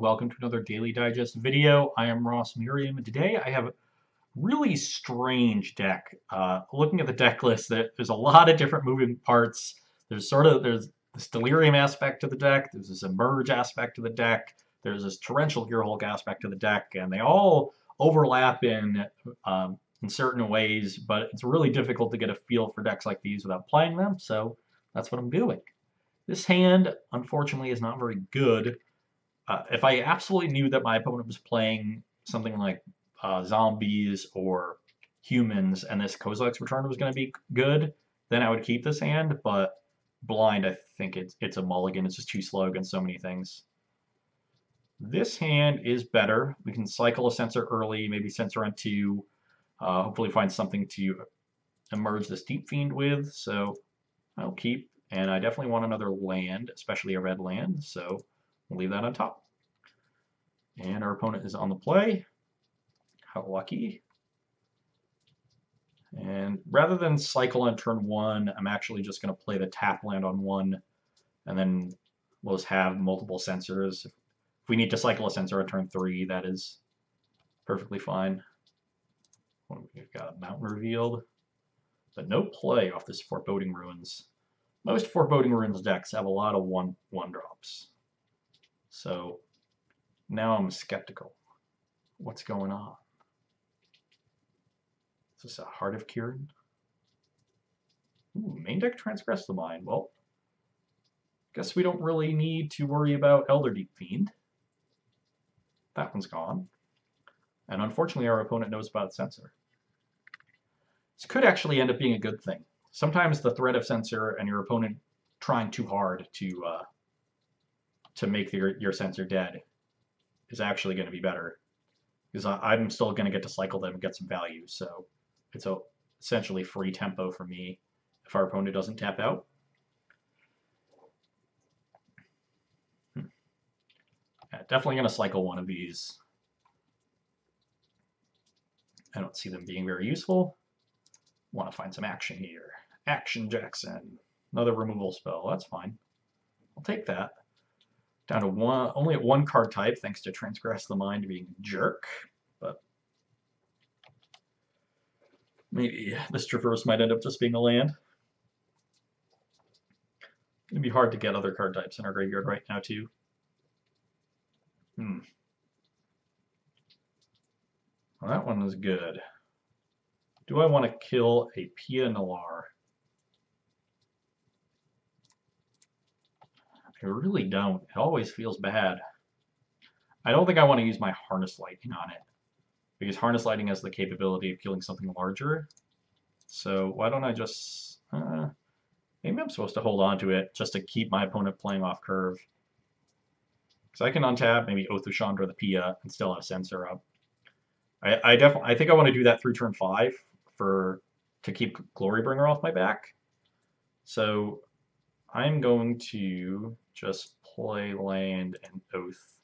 welcome to another Daily Digest video. I am Merriam, and today I have a really strange deck. Looking at the deck list, there's a lot of different moving parts. There's this Delirium aspect to the deck, there's this Emerge aspect to the deck, there's this Torrential Gearhulk aspect to the deck, and they all overlap in certain ways, but it's really difficult to get a feel for decks like these without playing them, so that's what I'm doing. This hand, unfortunately, is not very good. If I absolutely knew that my opponent was playing something like zombies or humans and this Kozilek's Return was going to be good, then I would keep this hand, but blind, I think it's a mulligan. It's just too slow against so many things. This hand is better. We can cycle a Censor early, maybe Censor on 2, hopefully find something to emerge this Deep Fiend with, so I'll keep. And I definitely want another land, especially a red land, so we'll leave that on top. And our opponent is on the play. How lucky. And rather than cycle on turn 1, I'm actually just going to play the tap land on 1, and then we'll just have multiple Censors. If we need to cycle a Censor on turn 3, that is perfectly fine. We've got a Mountain revealed, but no play off this Foreboding Ruins. Most Foreboding Ruins decks have a lot of one drops. So now I'm skeptical. What's going on? Is this a Heart of Kirin? Ooh, main deck Transgress the Mind. Well, guess we don't really need to worry about Elder Deep Fiend. That one's gone. And unfortunately our opponent knows about Censor. This could actually end up being a good thing. Sometimes the threat of Censor and your opponent trying too hard to make your Censor dead is actually going to be better, because I'm still going to get to cycle them and get some value, so it's essentially free tempo for me if our opponent doesn't tap out. Yeah, definitely going to cycle one of these. I don't see them being very useful. Want to find some action here. Action Jackson. Another removal spell. That's fine. I'll take that. Down to one, only at one card type, thanks to Transgress the Mind being a jerk. But maybe this Traverse might end up just being a land. It'd be hard to get other card types in our graveyard right now, too. Well, that one is good. Do I want to kill a Pia Nalar? I really don't. It always feels bad. I don't think I want to use my Harness Lightning on it, because Harness Lightning has the capability of killing something larger. So why don't I just... maybe I'm supposed to hold on to it just to keep my opponent playing off curve. Because I can untap, maybe Oath of Chandra the Pia, and still have Censor up. I think I want to do that through turn 5 to keep Glorybringer off my back. So I'm going to just play land and Oath.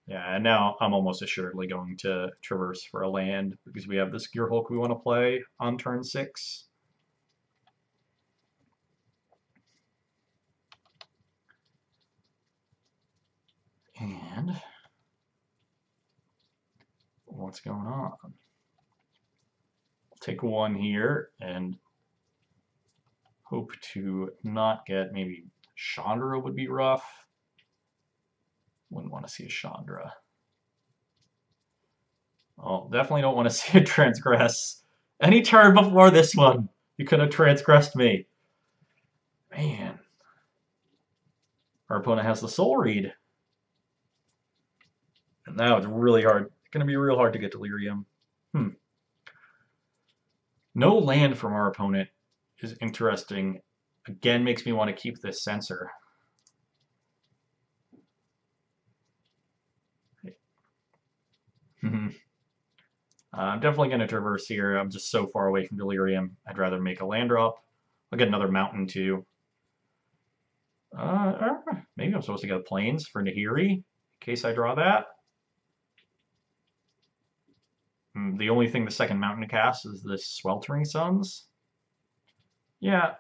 Yeah, and now I'm almost assuredly going to Traverse for a land because we have this Gearhulk we want to play on turn 6. And what's going on? Take one here and hope to not get, maybe Chandra would be rough. Wouldn't want to see a Chandra. Oh, definitely don't want to see a Transgress. Any turn before this one, you could have transgressed me. Man. Our opponent has the Soul Read. And now it's really hard. It's going to be real hard to get Delirium. No land from our opponent is interesting. Again, makes me want to keep this Censor. I'm definitely going to Traverse here. I'm just so far away from Delirium. I'd rather make a land drop. I'll get another Mountain too. Maybe I'm supposed to get Plains for Nahiri in case I draw that. The only thing the second Mountain to cast is this Sweltering Suns. Yeah,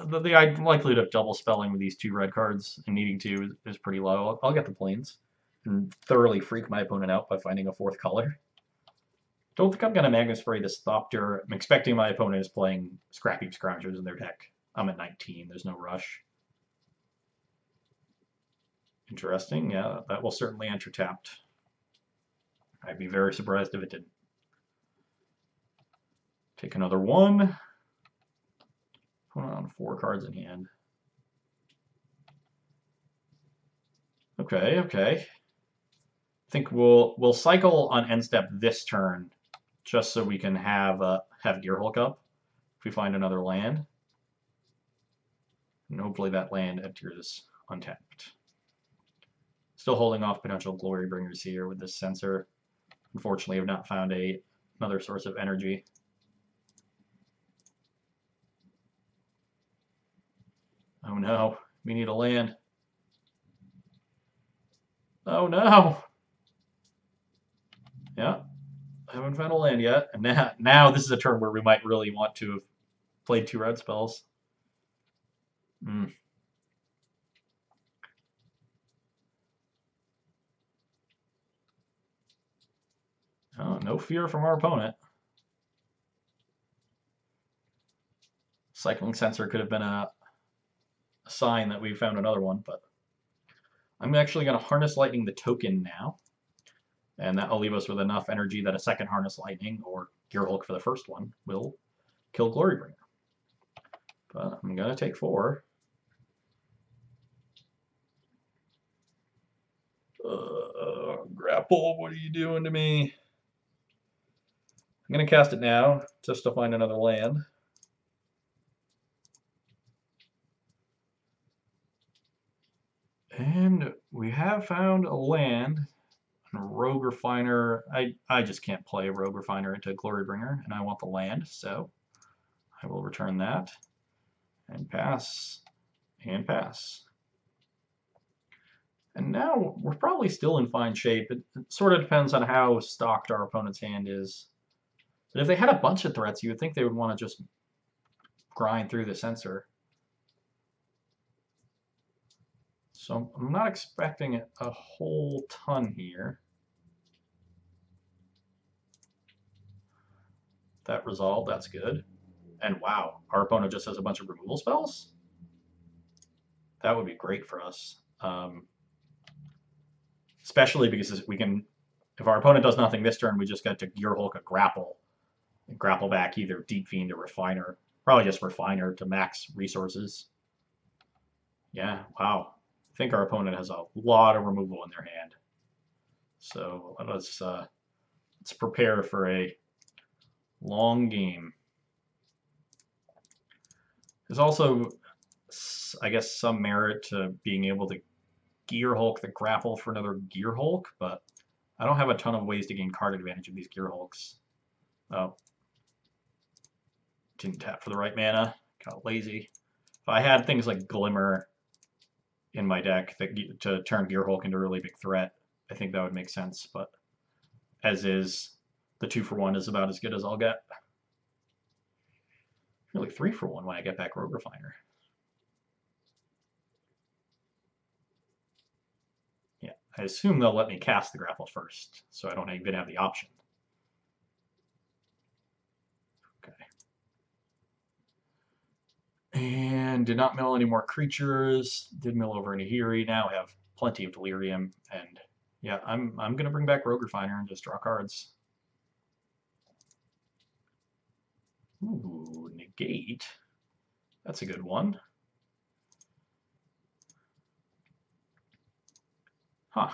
the likelihood of double spelling with these 2 red cards and needing to is pretty low. I'll get the plains and thoroughly freak my opponent out by finding a 4th color. Don't think I'm going to Magma Spray this Thopter. I'm expecting my opponent is playing Scrap Heap Scroungers in their deck. I'm at 19. There's no rush. Interesting. Yeah, that will certainly enter tapped. I'd be very surprised if it didn't. Take another 1. Put on 4 cards in hand. Okay, okay. I think we'll cycle on end step this turn, just so we can have Gearhulk up if we find another land. And hopefully that land enters untapped. Still holding off potential Glory Bringers here with this Censor. Unfortunately, I've not found another source of energy. Oh no, we need a land. Oh no! Yeah, I haven't found a land yet. And now this is a turn where we might really want to have played 2 red spells. Oh, no fear from our opponent. Cycling Censor could have been a sign that we found another one, but I'm actually going to Harness Lightning the token now. And that will leave us with enough energy that a second Harness Lightning, or Gearhulk for the first one, will kill Glorybringer. But I'm going to take 4. Grapple, what are you doing to me? I'm going to cast it now, just to find another land. And we have found a land. Rogue Refiner. I just can't play Rogue Refiner into Glorybringer, and I want the land, so I will return that. And pass. And pass. And now we're probably still in fine shape. It sort of depends on how stocked our opponent's hand is. But if they had a bunch of threats, you would think they would want to just grind through the Censor. So I'm not expecting a whole ton here. That resolved, that's good. And wow, our opponent just has a bunch of removal spells? That would be great for us. Especially because we can, if our opponent does nothing this turn, we just get to Gearhulk a grapple. And grapple back either Deep Fiend or Refiner. Probably just Refiner to max resources. Yeah, wow. I think our opponent has a lot of removal in their hand. So let's prepare for a long game. There's also, I guess, some merit to being able to Gearhulk the grapple for another Gearhulk, but I don't have a ton of ways to gain card advantage of these Gearhulks. Oh. Didn't tap for the right mana. Got lazy. If I had things like Glimmer in my deck to turn Gearhulk into a really big threat, I think that would make sense, but as is, the 2-for-1 is about as good as I'll get. Really 3-for-1 when I get back Rogue Refiner. Yeah, I assume they'll let me cast the grapple first, so I don't even have the option. Okay. And did not mill any more creatures. Did mill over into Hiri. Now I have plenty of Delirium, and yeah, I'm gonna bring back Rogue Refiner and just draw cards. Ooh, negate. That's a good one. Huh.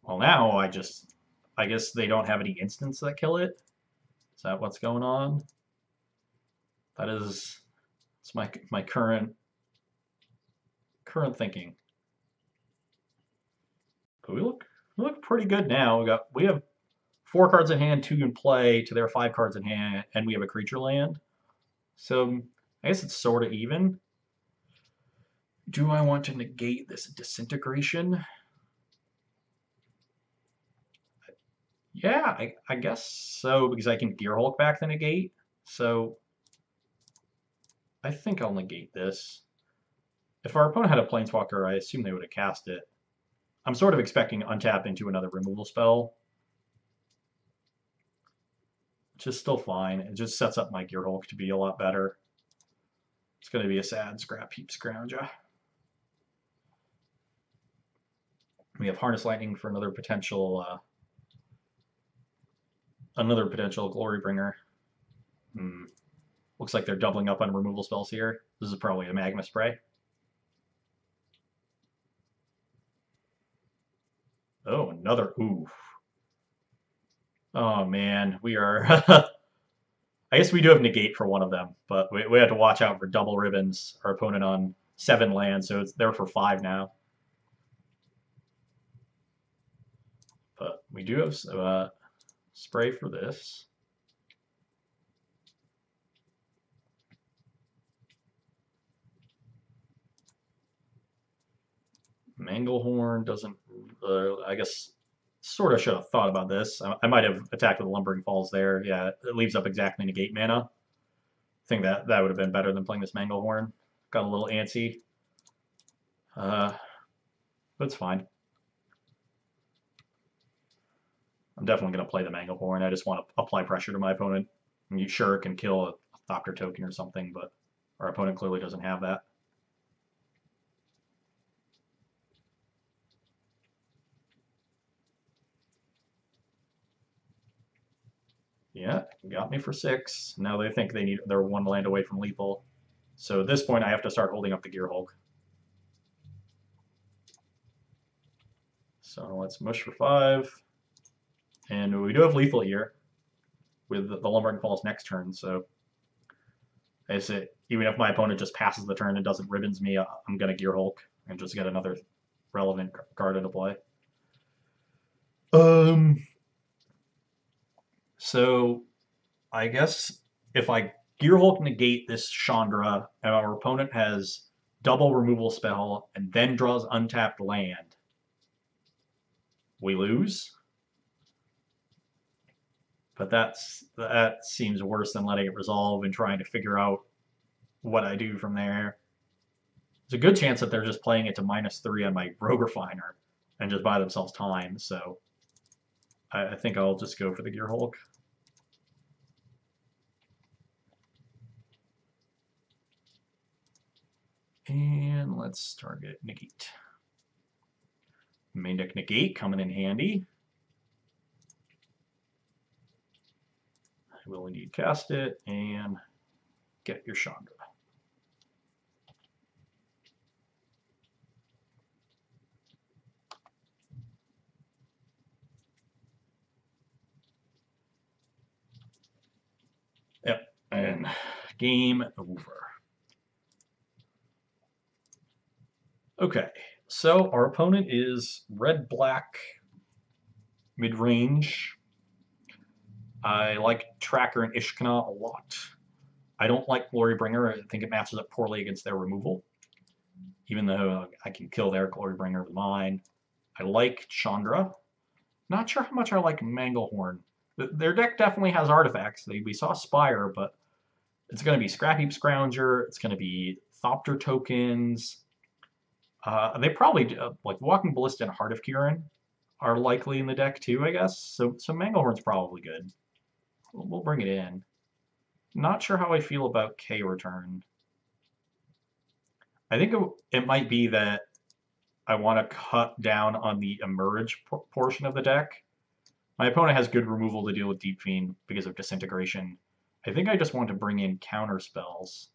Well, now I guess they don't have any instants that kill it. Is that what's going on? It's my current thinking. But we look pretty good now. We have 4 cards in hand, 2 in play, to their 5 cards in hand, and we have a creature land. So I guess it's sort of even. Do I want to negate this disintegration? Yeah, I guess so, because I can Gearhulk back the negate. So I think I'll negate this. If our opponent had a Planeswalker, I assume they would have cast it. I'm sort of expecting to untap into another removal spell, which is still fine. It just sets up my Gearhulk to be a lot better. It's going to be a sad scrap heap scrounger. We have Harness Lightning for another potential Glorybringer. Looks like they're doubling up on removal spells here. This is probably a Magma Spray. Oh, another oof. Oh man, we are. I guess we do have negate for one of them, but we have to watch out for double ribbons. Our opponent on 7 lands, so it's there for 5 now. But we do have spray for this. Manglehorn doesn't. I guess sort of should have thought about this. I might have attacked with Lumbering Falls there. Yeah, it leaves up exactly negate mana. I think that would have been better than playing this Manglehorn. Got a little antsy. But it's fine. I'm definitely going to play the Manglehorn. I just want to apply pressure to my opponent. You sure can kill a Thopter token or something, but our opponent clearly doesn't have that. Yeah, got me for 6. Now they think they're 1 land away from lethal. So at this point, I have to start holding up the Gearhulk. So let's mush for 5. And we do have lethal here with the Lumbering Falls next turn. So I say, even if my opponent just passes the turn and doesn't ribbons me, I'm going to Gearhulk and just get another relevant card into play. So I guess if I Gearhulk negate this Chandra and our opponent has double removal spell and then draws untapped land, we lose. But that seems worse than letting it resolve and trying to figure out what I do from there. There's a good chance that they're just playing it to -3 on my Rogue Refiner and just buy themselves time. So I think I'll just go for the Gearhulk. And let's target negate. Main deck negate coming in handy. I will indeed cast it and get your Chandra. Yep, and game over. Okay, so our opponent is red-black mid-range. I like Tracker and Ishkana a lot. I don't like Glorybringer. I think it matches up poorly against their removal, even though I can kill their Glorybringer with mine. I like Chandra. Not sure how much I like Manglehorn. Their deck definitely has artifacts. We saw Spire, but it's going to be Scrap Heap Scrounger. It's going to be Thopter tokens. They probably, like Walking Ballista and Heart of Kiran are likely in the deck too, I guess. So Manglehorn's probably good. We'll bring it in. Not sure how I feel about K Return. I think it might be that I want to cut down on the Emerge portion of the deck. My opponent has good removal to deal with Deep Fiend because of Disintegration. I think I just want to bring in counter spells.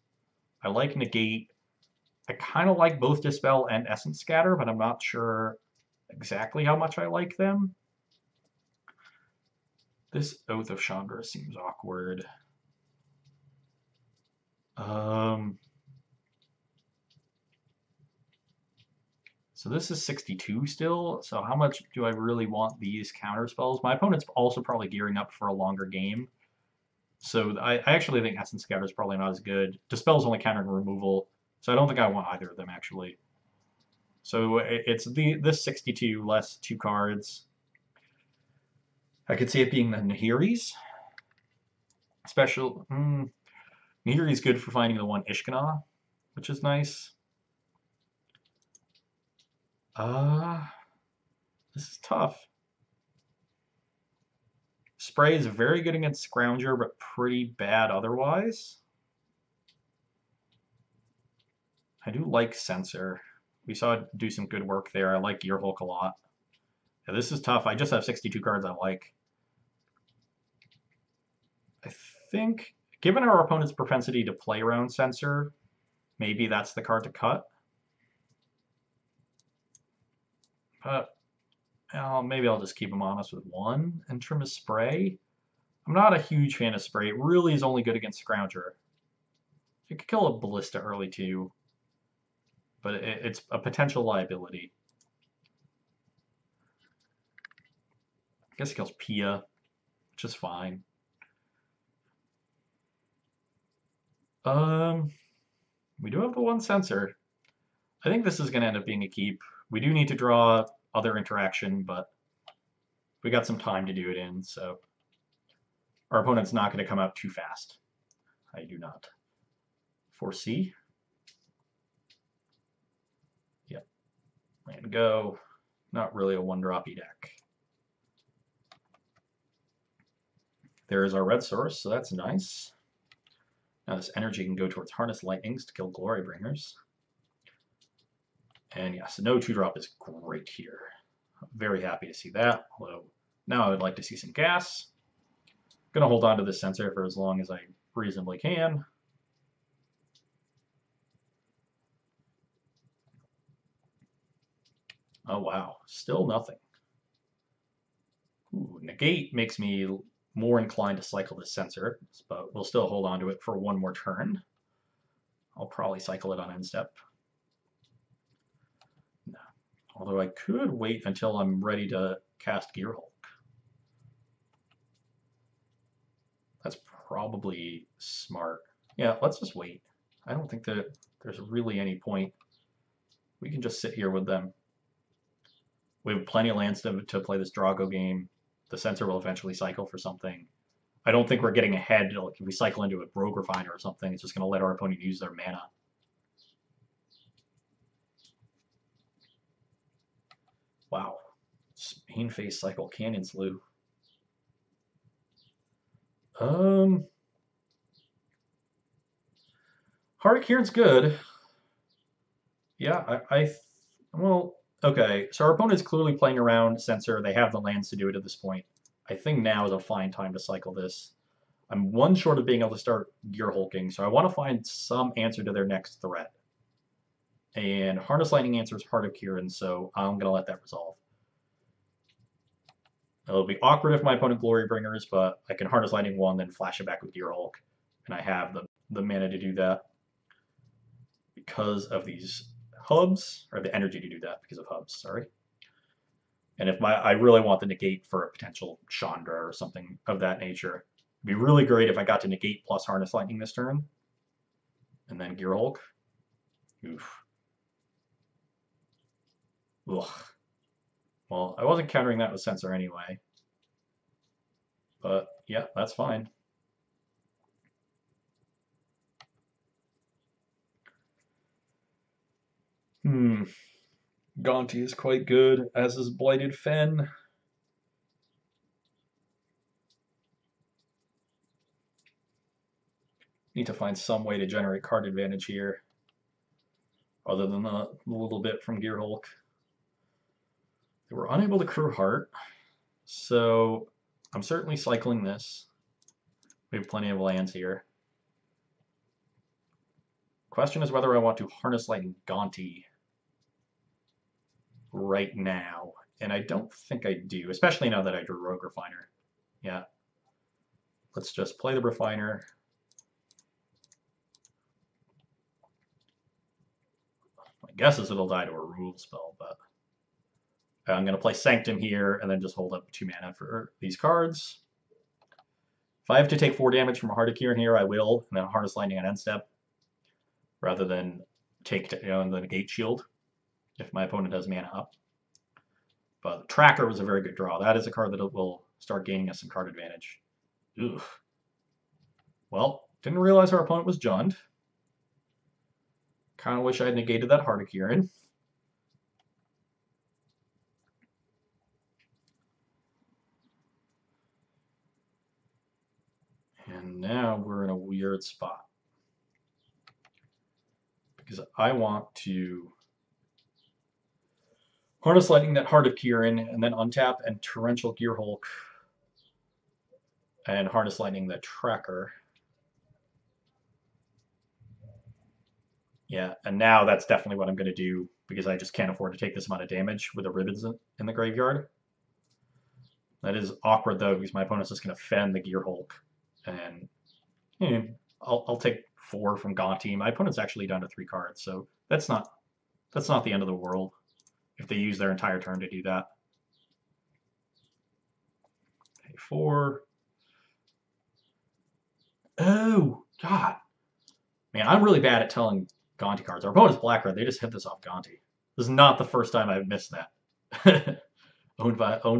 I like Negate. I kind of like both Dispel and Essence Scatter, but I'm not sure exactly how much I like them. This Oath of Chandra seems awkward. So this is 62 still. So how much do I really want these counter spells? My opponent's also probably gearing up for a longer game. So I actually think Essence Scatter is probably not as good. Dispel's only countering removal, so I don't think I want either of them actually. So it's this 62 less 2 cards. I could see it being the Nahiris. Special. Nigiri is good for finding the one Ishkana, which is nice. This is tough. Spray is very good against Scrounger, but pretty bad otherwise. I do like Sensor. We saw it do some good work there. I like Gearhulk a lot. Yeah, this is tough. I just have 62 cards I like. I think, given our opponent's propensity to play around Sensor, maybe that's the card to cut. But maybe I'll just keep him honest with one and trim his Spray. I'm not a huge fan of Spray. It really is only good against Scrounger. You could kill a Ballista early too, but it's a potential liability. I guess it kills Pia, which is fine. We do have the one Sensor. I think this is going to end up being a keep. We do need to draw other interaction, but we got some time to do it in, so our opponent's not going to come out too fast. I do not foresee. Yep. And go. Not really a one-droppy deck. There is our red source, so that's nice. Now this energy can go towards Harness Lightnings to kill Glory Bringers. And yes, no 2-drop is great here. I'm very happy to see that, although now I would like to see some gas. I'm going to hold on to this Sensor for as long as I reasonably can. Oh wow, still nothing. Ooh, Negate makes me more inclined to cycle this Sensor, but we'll still hold on to it for one more turn. I'll probably cycle it on end step. No. Although I could wait until I'm ready to cast Gearhulk. That's probably smart. Yeah, let's just wait. I don't think that there's really any point. We can just sit here with them. We have plenty of lands to play this Drago game. The Sensor will eventually cycle for something. I don't think we're getting ahead. Like if we cycle into a Rogue Refiner or something, it's just going to let our opponent use their mana. Wow. Main phase cycle Canyon Slew. Heart of Kieran's good. Yeah, well, okay. So our opponent's clearly playing around Sensor. They have the lands to do it at this point. I think now is a fine time to cycle this. I'm one short of being able to start Gearhulking, so I want to find some answer to their next threat. And Harness Lightning answers Heart of Kieran, so I'm going to let that resolve. It'll be awkward if my opponent Glory Bringers, but I can Harness Lightning one, then flash it back with Gearhulk, and I have the mana to do that because of these hubs, or the energy to do that because of hubs, sorry. And if I really want the negate for a potential Chandra or something of that nature, it'd be really great if I got to negate plus Harness Lightning this turn, and then Gearhulk. Oof. Ugh. Well, I wasn't countering that with Sensor anyway. But, yeah, that's fine. Gaunty is quite good, as is Blighted Fen. Need to find some way to generate card advantage here, other than the little bit from Gearhulk. They were unable to crew Heart, so I'm certainly cycling this. We have plenty of lands here. Question is whether I want to Harness Lightning Gaunty right now, and I don't think I do, especially now that I drew Rogue Refiner. Yeah. Let's just play the Refiner. My guess is it'll die to a removal spell, but I'm going to play Sanctum here and then just hold up 2 mana for these cards. If I have to take 4 damage from a Heart of Kieran here, I will, and then Harness Lightning on end step, rather than take the Negate Shield if my opponent has mana up. But Tracker was a very good draw. That is a card that will start gaining us some card advantage. Oof. Well, Didn't realize our opponent was Jund. Kind of wish I had negated that Heart of Kieran. And now we're in a weird spot. Because I want to Harness Lightning that Heart of Kieran, and then untap and Torrential Gearhulk, and Harness Lightning the Tracker. Yeah, and now that's definitely what I'm going to do, because I just can't afford to take this amount of damage with the Ribbons in the graveyard. That is awkward, though, because my opponent's just going to fend the Gearhulk, and I'll take 4 from Gonti. My opponent's actually down to 3 cards, so that's not the end of the world if they use their entire turn to do that. Pay 4. Oh, God. Man, I'm really bad at telling Gonti cards. Our opponent's black red. They just hit this off Gonti. This is not the first time I've missed that. owned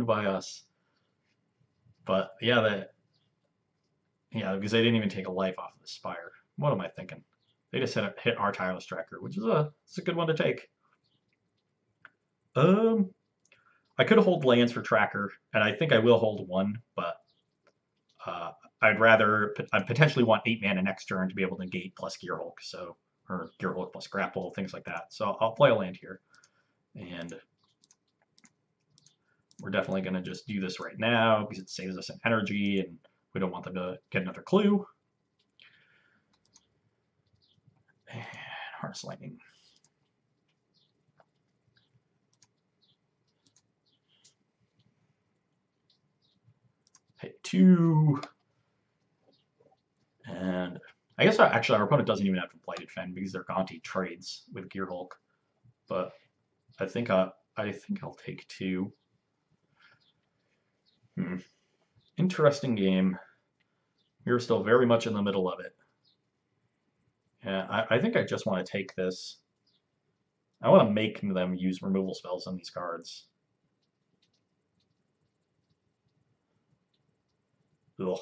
by us. But yeah, because they didn't even take a life off of the Spire. What am I thinking? They just hit our Tireless Tracker, which is it's a good one to take. I could hold lands for Tracker, and I think I will hold 1, but I'd potentially want 8 mana next turn to be able to negate plus Gearhulk, or Gearhulk plus Grapple, things like that. So I'll play a land here, and we're definitely going to just do this right now because it saves us an energy, and we don't want them to get another clue. And Harness Lightning. Hit 2. And I guess actually our opponent doesn't even have to Blighted Fen because their Gonti trades with Gearhulk. But I think I'll take 2. Interesting game. We're still very much in the middle of it. Yeah, I think I just want to take this. I want to make them use removal spells on these cards. Ugh.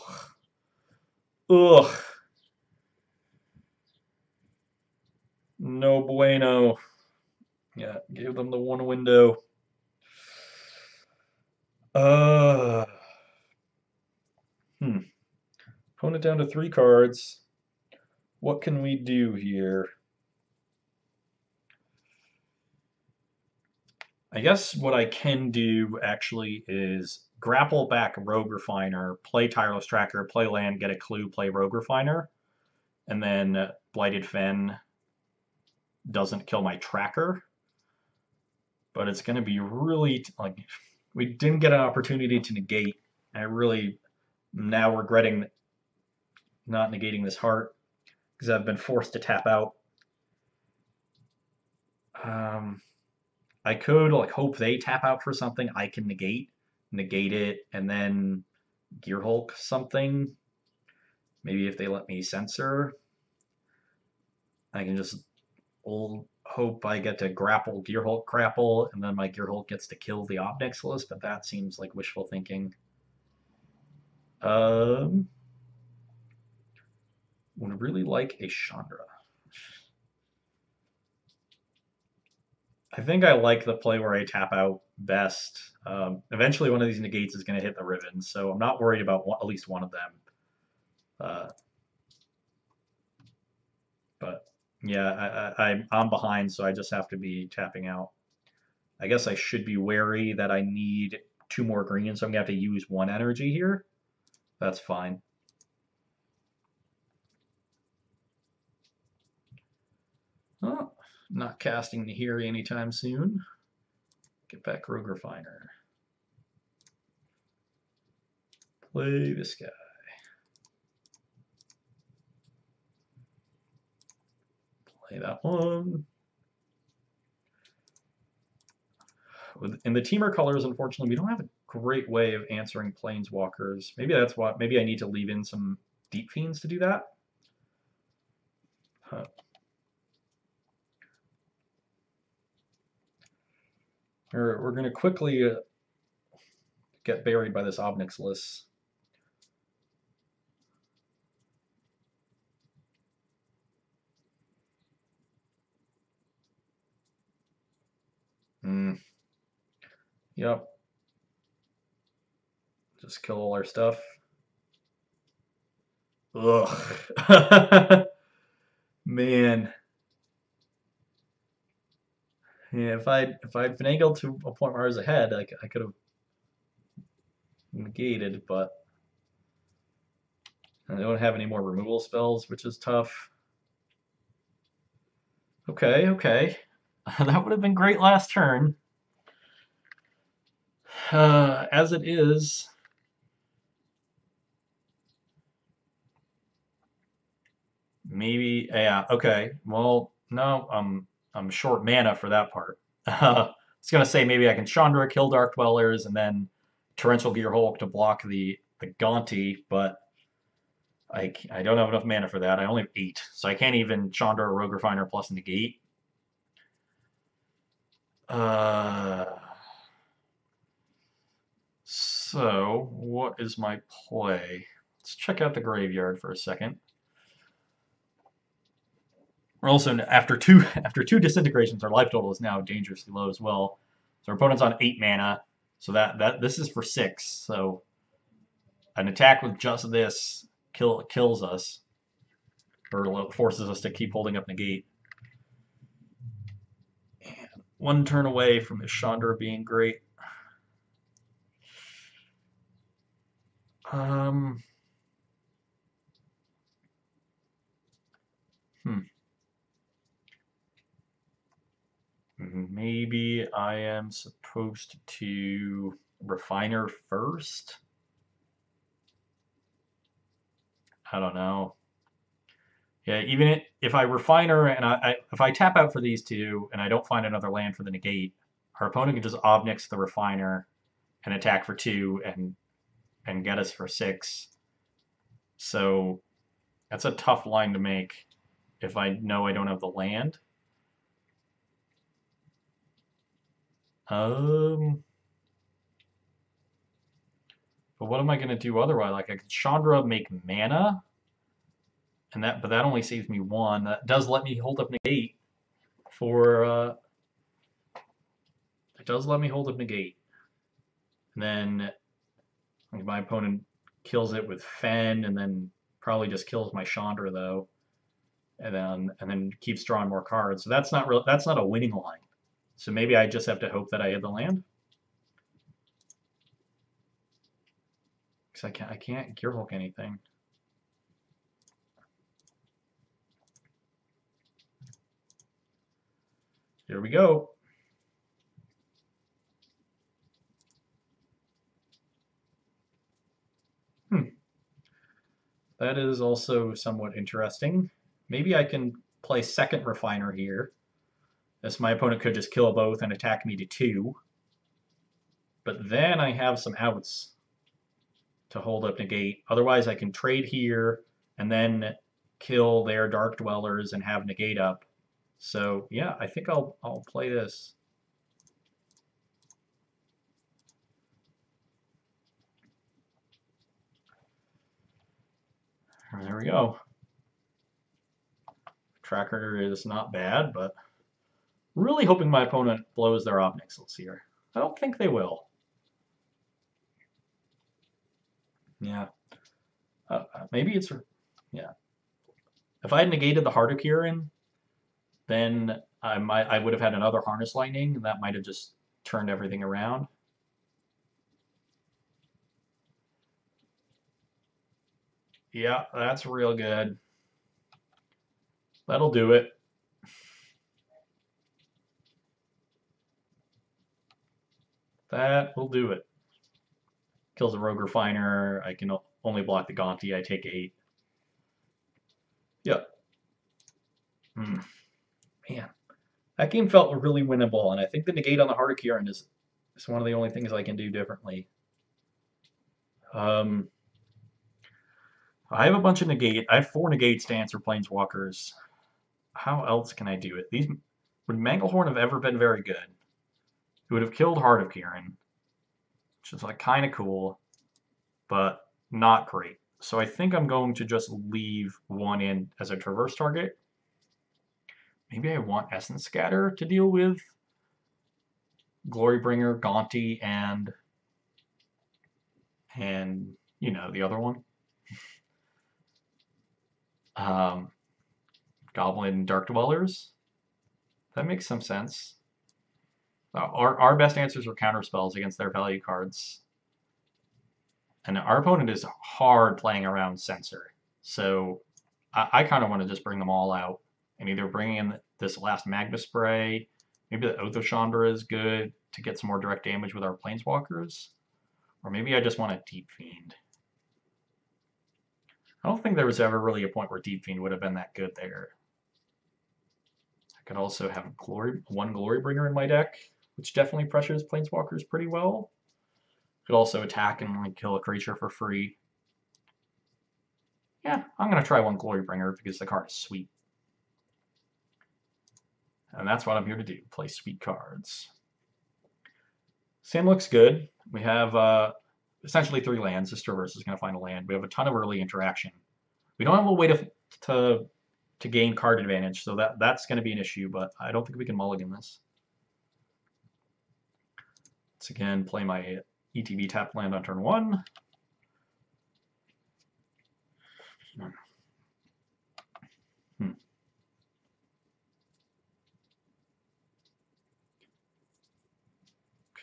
Ugh. No bueno. Yeah, give them the 1 window. Opponent down to 3 cards. What can we do here? I guess what I can do actually is grapple back Rogue Refiner, play Tireless Tracker, play land, get a clue, play Rogue Refiner, and then Blighted Fen doesn't kill my tracker. But it's going to be really, we didn't get an opportunity to negate. I really am now regretting not negating this heart because I've been forced to tap out. I could hope they tap out for something I can negate it, and then Gearhulk something. Maybe if they let me censor, I can just hope I get to grapple Gearhulk grapple, and then my Gearhulk gets to kill the Obnixilis, but that seems like wishful thinking. Would really like a Chandra. I think I like the play where I tap out best. Eventually, one of these negates is going to hit the ribbon, so I'm not worried about at least one of them. But yeah, I'm behind, so I just have to be tapping out. I guess I should be wary that I need 2 more greens, so I'm going to have to use 1 energy here. That's fine. Oh, not casting Nahiri anytime soon. Get back Rogue Refiner. Play this guy. Play that one. In the Teamer colors, unfortunately, we don't have a great way of answering Planeswalkers. Maybe that's why. Maybe I need to leave in some Deep Fiends to do that. Huh. We're going to quickly get buried by this Obnixilis. Mm, yep. Just kill all our stuff. Ugh. Man. Yeah, if I'd finagled to a point where I was ahead, I could have negated, but I don't have any more removal spells, which is tough. Okay, okay. That would have been great last turn. As it is, maybe, yeah, okay. Well, no, I'm short mana for that part. I was gonna say maybe I can Chandra, kill Dark Dwellers, and then Torrential Gearhulk to block the Gaunty, but I don't have enough mana for that. I only have 8, so I can't even Chandra Rogue Refiner plus negate. Uh, so what is my play? Let's check out the graveyard for a second. We're also after two disintegrations, our life total is now dangerously low as well. So our opponent's on 8 mana, so that this is for 6. So an attack with just this kills us, or forces us to keep holding up negate. And one turn away from his Chandra being great. Um. Hmm. Maybe I am supposed to Refiner first? I don't know. Yeah, even if I Refiner and if I tap out for these two and I don't find another land for the negate, our opponent can just Obnix the Refiner and attack for 2 and get us for 6. So that's a tough line to make if I know I don't have the land. Um, but what am I gonna do otherwise? Like I could Chandra make mana, but that only saves me 1. That does let me hold up negate for it does let me hold up negate. And then like, my opponent kills it with Fen, and then probably just kills my Chandra though, and then keeps drawing more cards. So that's not real. That's not a winning line. So maybe I just have to hope that I hit the land. Because I can't Gearhulk anything. Here we go. That is also somewhat interesting. Maybe I can play second Refiner here, as my opponent could just kill both and attack me to 2. But then I have some outs to hold up negate. Otherwise, I can trade here and then kill their Dark Dwellers and have negate up. So yeah, I think I'll play this. There we go. Tracker is not bad, but really hoping my opponent blows their Obnixels here. I don't think they will. Yeah. Maybe it's, yeah. If I had negated the Heart of Kirin, then I would have had another Harness Lightning, and that might have just turned everything around. Yeah, that's real good. That'll do it. That will do it. Kills a Rogue Refiner. I can only block the Gaunty. I take 8. Yep. Man, that game felt really winnable, and I think the negate on the Heart of Kirin is one of the only things I can do differently. Um, I have a bunch of negate. I have 4 negates to answer Planeswalkers. How else can I do it? Would Manglehorn have ever been very good? It would have killed Heart of Kirin, which is like kind of cool, but not great. So I think I'm going to just leave 1 in as a traverse target. Maybe I want Essence Scatter to deal with Glorybringer, Gaunty, and you know the other one, um, Goblin Dark Dwellers. That makes some sense. Our best answers were counter spells against their value cards, and our opponent is hard playing around Censor. So I kind of want to just bring them all out and either bring in this last Magma Spray. Maybe the Oath of Chandra is good to get some more direct damage with our Planeswalkers. Or maybe I just want a Deep Fiend. I don't think there was ever really a point where Deep Fiend would have been that good there. I could also have one Glorybringer in my deck, which definitely pressures Planeswalkers pretty well. Could also attack and like kill a creature for free. Yeah, I'm going to try one Glorybringer because the card is sweet. And that's what I'm here to do, play sweet cards. Sand looks good. We have essentially 3 lands. This traverse is going to find a land. We have a ton of early interaction. We don't have a way to gain card advantage, so that's going to be an issue, but I don't think we can mulligan this. Let's again play my ETB tap land on turn 1.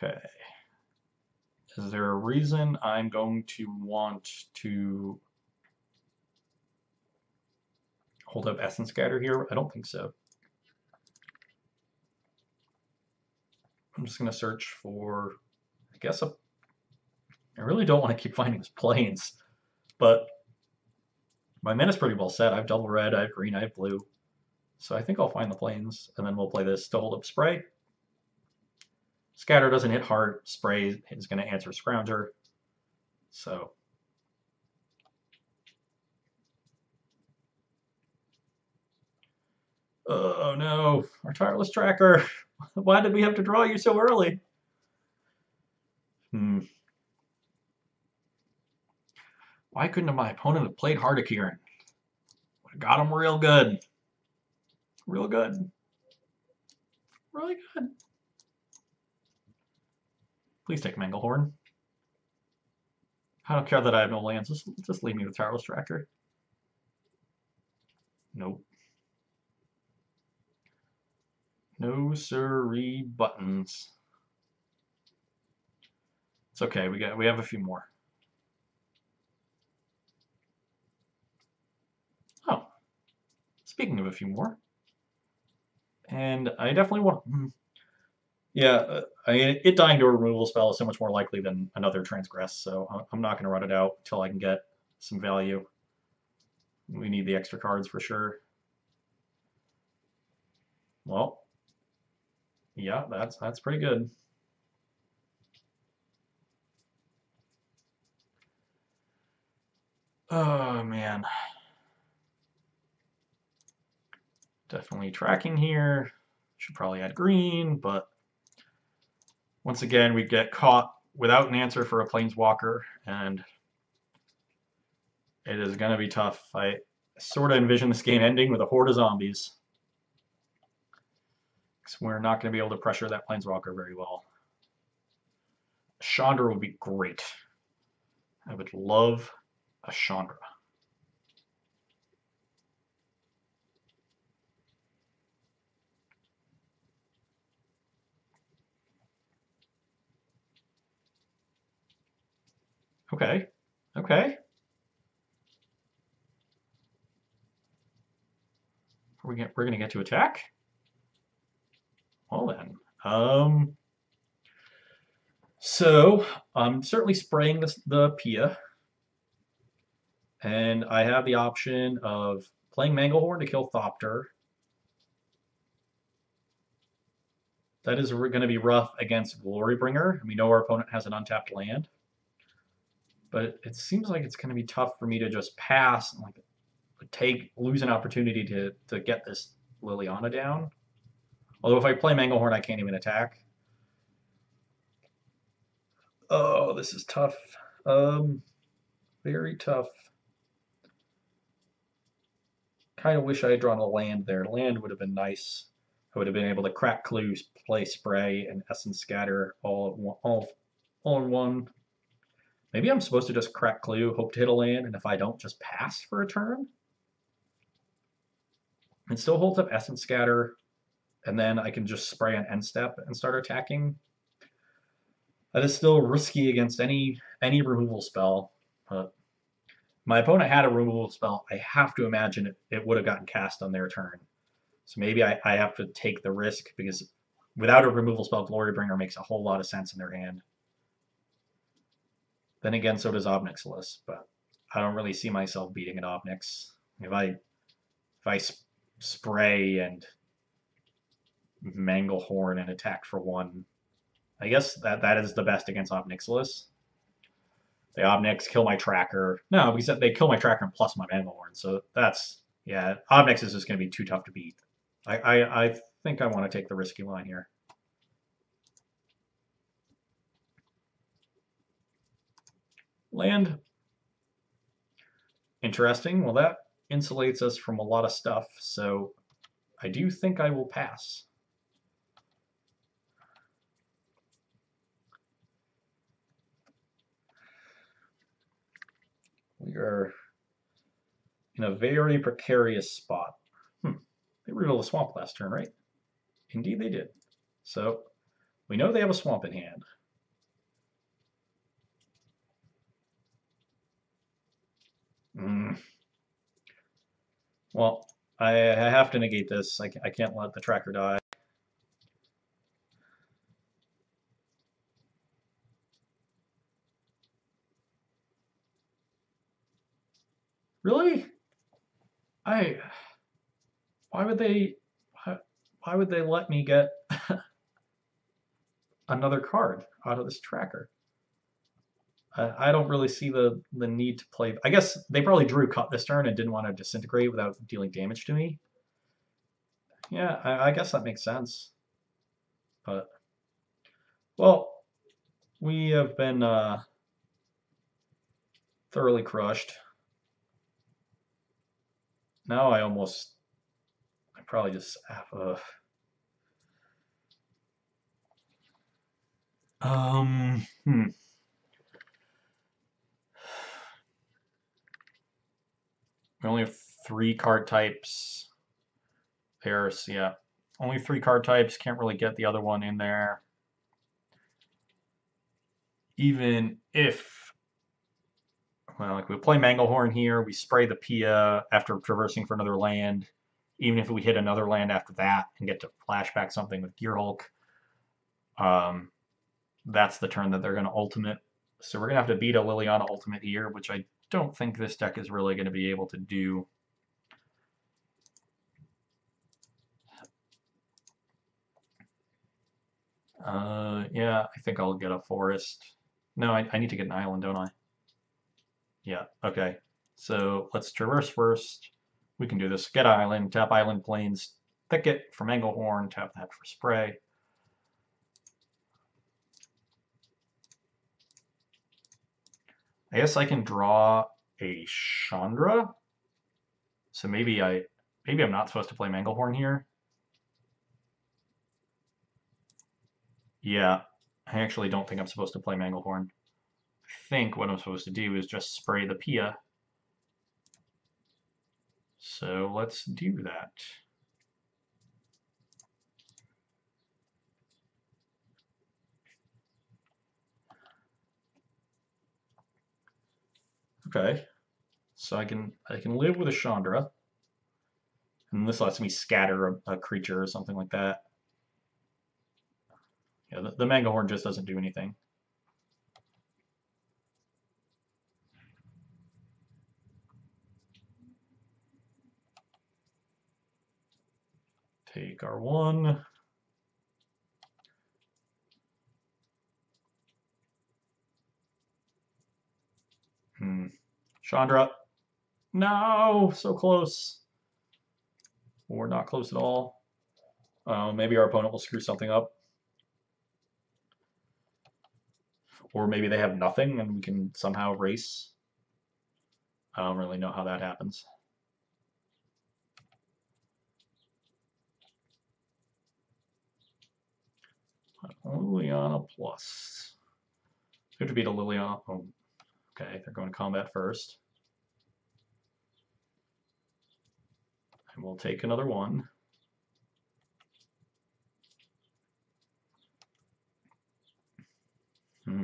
Okay. Is there a reason I'm going to want to hold up Essence Scatter here? I don't think so. I'm just going to search for, I guess, I really don't want to keep finding these planes, but my mana's pretty well set. I have double red, I have green, I have blue. So I think I'll find the planes, and then we'll play this to hold up Spray. Scatter doesn't hit hard. Spray is going to answer Scrounger. So oh no, our Tireless Tracker. Why did we have to draw you so early? Why couldn't my opponent have played Hardikiran? Would have got him real good. Real good. Really good. Please take Manglehorn. I don't care that I have no lands. Just leave me with Tireless Tracker. Nope. No siree buttons. It's okay. We have a few more. Oh, speaking of a few more, and I definitely want. Yeah, it dying to a removal spell is so much more likely than another Transgress, so I'm not going to run it out until I can get some value. We need the extra cards for sure. Well, yeah, that's pretty good. Oh man. Definitely tracking here. Should probably add green, but once again, we get caught without an answer for a Planeswalker, and it is going to be tough. I sort of envision this game ending with a horde of zombies. Because we're not going to be able to pressure that Planeswalker very well. Chandra would be great. I would love a Chandra. Okay. Okay. We're going to get to attack? Well then. So I'm certainly spraying the Pia. And I have the option of playing Manglehorn to kill Thopter. That is going to be rough against Glorybringer. We know our opponent has an untapped land. But it seems like it's going to be tough for me to just pass and lose an opportunity to get this Liliana down. Although if I play Manglehorn, I can't even attack. Oh, this is tough. Very tough. Kind of wish I had drawn a land there. Land would have been nice. I would have been able to crack clues, play spray, and essence scatter all in one. Maybe I'm supposed to just crack clue, hope to hit a land, and if I don't, just pass for a turn? It still holds up essence scatter, and then I can just spray on end step and start attacking. That is still risky against any removal spell. But my opponent had a removal spell. I have to imagine it would have gotten cast on their turn. So maybe I have to take the risk because without a removal spell, Glorybringer makes a whole lot of sense in their hand. Then again, so does Obnixilis, but I don't really see myself beating an Obnix. If I spray and Manglehorn and attack for one, I guess that is the best against Obnixilis. They Obnix, kill my tracker. No, because they kill my tracker and plus my Manglehorn. So that's, yeah, Obnix is just going to be too tough to beat. I think I want to take the risky line here. Land. Interesting. Well, that insulates us from a lot of stuff, so I do think I will pass. We are in a very precarious spot. They revealed a swamp last turn, right? Indeed they did. So we know they have a swamp in hand. Well, I have to negate this. I can't let the tracker die. Really? Why would they why would they let me get another card out of this tracker? I don't really see the need to play. I guess they probably drew cut this turn and didn't want to disintegrate without dealing damage to me. Yeah, I guess that makes sense. But, well, we have been thoroughly crushed. Now I probably just have a... We only have 3 card types. There's, yeah, only 3 card types. Can't really get the other one in there. Even if, well, like we play Manglehorn here, we spray the Pia after traversing for another land. Even if we hit another land after that and get to flashback something with Gearhulk, that's the turn that they're going to ultimate. So we're going to have to beat a Liliana ultimate here, which I don't think this deck is really going to be able to do. Yeah, I think I'll get a forest. No, I need to get an island, don't I? Yeah, okay. So let's traverse first. We can do this. Get island, tap island plains, thicket for Manglehorn, tap that for spray. I guess I can draw a Chandra. So maybe I'm not supposed to play Manglehorn here. Yeah, I actually don't think I'm supposed to play Manglehorn. I think what I'm supposed to do is just spray the Pia. So let's do that. Okay, so I can live with a Chandra, and this lets me scatter a creature or something like that. Yeah, the Manglehorn just doesn't do anything. Take our 1. Chandra. No, so close. Or not close at all. Maybe our opponent will screw something up. Or maybe they have nothing and we can somehow race. I don't really know how that happens. Liliana plus. Good to beat a Liliana. Oh, okay, they're going to combat first. And we'll take another one. Hmm.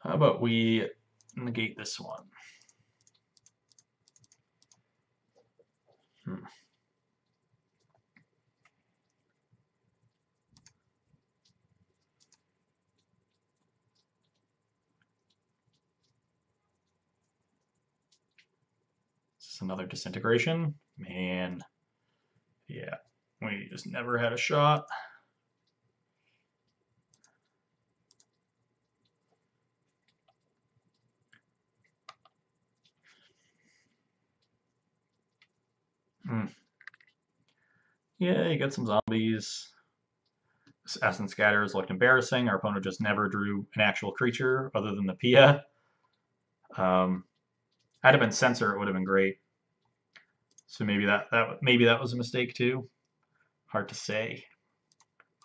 How about we negate this one? Hmm. This is another disintegration. Man, yeah, we just never had a shot. Hmm. Yeah, you get some zombies. Essence Scatters looked embarrassing. Our opponent just never drew an actual creature other than the Pia. Had it been Censor, it would have been great. So maybe that was a mistake too. Hard to say.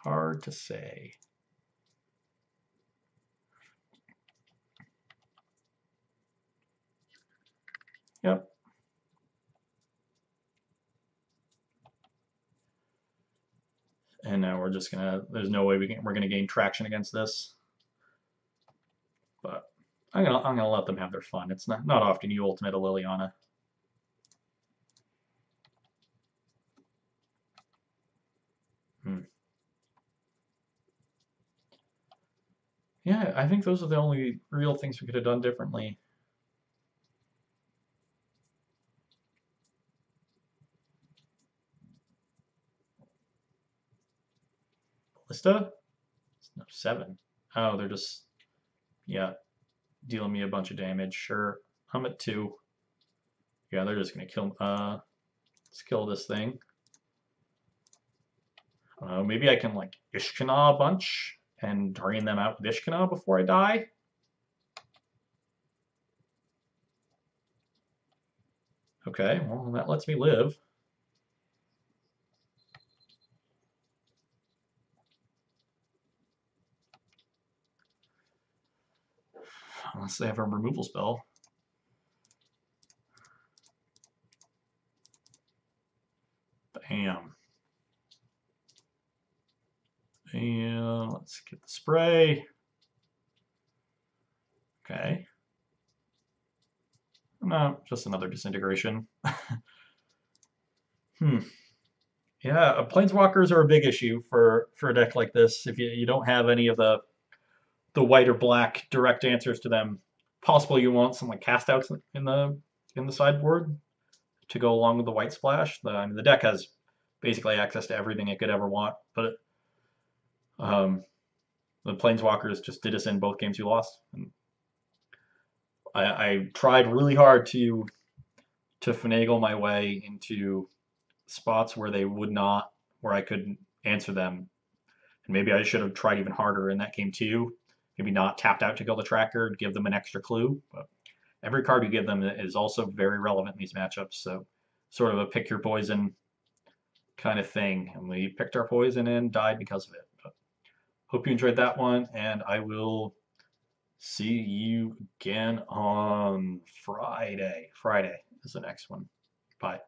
Hard to say. Yep. And now we're just gonna. There's no way we're gonna gain traction against this. But I'm gonna let them have their fun. It's not often you ultimate a Liliana. Hmm. Yeah, I think those are the only real things we could have done differently. Ballista? No, 7. Oh, they're just, yeah, dealing me a bunch of damage. Sure. I'm at 2. Yeah, they're just gonna kill, let's kill this thing. Maybe I can, like, Ishkana a bunch and drain them out with Ishkana before I die. Okay, well, that lets me live. Unless they have a removal spell. Bam. And let's get the spray. Okay. No, just another disintegration. Hmm. Yeah, planeswalkers are a big issue for a deck like this. If you don't have any of the white or black direct answers to them, possibly you want some like cast outs in the sideboard to go along with the white splash. I mean, the deck has basically access to everything it could ever want, but um, the planeswalkers just did us in both games you lost. And I tried really hard to finagle my way into spots where they would not, where I couldn't answer them. And maybe I should have tried even harder in that game too. Maybe not tapped out to kill the tracker, give them an extra clue. But every card you give them is also very relevant in these matchups. So sort of a pick your poison kind of thing. And we picked our poison and died because of it. But hope you enjoyed that one, and I will see you again on Friday. Friday is the next one. Bye.